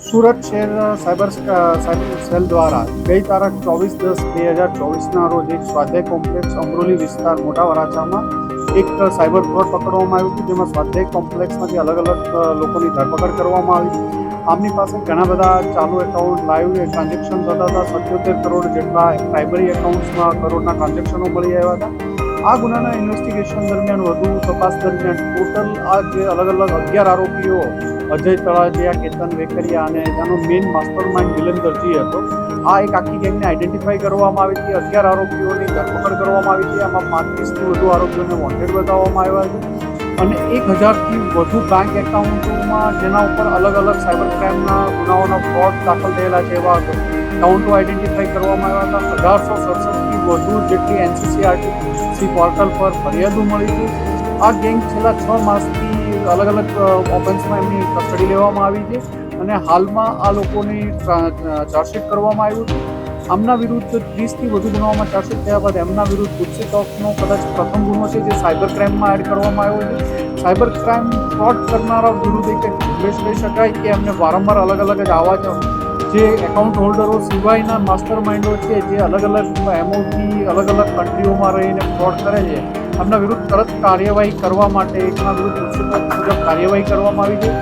સુરત શહેર cyber cell દ્વારા ગઈ તારીખ 24/10/2024ના રોજ એક સ્વાધ્યાય કોમ્પ્લેક્સ અમરોલી વિસ્તાર મોટા વરાછામાં એક સાયબર ફ્રોડ પકડવામાં આવ્યું હતું, જેમાં સ્વાધ્યાય કોમ્પ્લેક્સમાંથી અલગ અલગ લોકોની ધરપકડ કરવામાં આવી. આમની પાસે ઘણા બધા ચાલુ એકાઉન્ટ, લાઈવ ટ્રાન્ઝેક્શન થતા હતા. 77 કરોડ જેટલા પ્રાઇમરી એકાઉન્ટ્સમાં કરોડના ટ્રાન્ઝેક્શનો મળી આવ્યા હતા. આ ગુનાના ઇન્વેસ્ટિગેશન દરમિયાન વધુ તપાસ દરમિયાન ટોટલ આ જે અલગ અલગ 11 આરોપીઓ અજય તળાજિયા, કેતન વેકરિયા અને તેનો મેઇન માસ્ટર માઇન્ડ મિલન દરજી હતો. આ એક આખી ગેંગને આઈડેન્ટિફાઈ કરવામાં આવી હતી. 11 આરોપીઓની ધરપકડ કરવામાં આવી હતી. આમાં 35થી વધુ આરોપીઓને વોન્ટેડ બતાવવામાં આવ્યા છે અને 1000થી વધુ બેંક એકાઉન્ટોમાં જેના ઉપર અલગ અલગ સાયબર ક્રાઇમના ગુનાઓના ફ્રોડ દાખલ થયેલા છે એવા એકાઉન્ટો આઈડેન્ટિફાઈ કરવામાં આવ્યા હતા. 1867થી વધુ જેટલી NCCRT પોર્ટલ પર ફરિયાદો મળી હતી. આ ગેંગ છેલ્લા 6 માસથી અલગ અલગ ઓફેન્સમાં એમની કસ્ટડી લેવામાં આવી છે અને હાલમાં આ લોકોની ચાર્જશીટ કરવામાં આવ્યું છે. આમના વિરુદ્ધ 30થી વધુ ગુનાઓમાં ચાર્જશીટ થયા બાદ એમના વિરુદ્ધ ગુસ્સેટોકનો કદાચ પ્રથમ ગુનો છે, જે સાયબર ક્રાઇમમાં એડ કરવામાં આવ્યો છે. સાયબર ક્રાઇમ ફ્રોડ કરનારા વિરુદ્ધ એક ઝુંબેશ લઈ શકાય કે એમને વારંવાર અલગ અલગ જ આવા જે એકાઉન્ટ હોલ્ડરો સિવાયના માસ્ટર માઇન્ડો છે, જે અલગ અલગ એમઓથી અલગ અલગ કન્ટ્રીઓમાં રહીને ફ્રોડ કરે છે, એમના વિરુદ્ધ તરત કાર્યવાહી કરવા માટે એમના વિરુદ્ધ કાર્યવાહી કરવામાં આવી છે.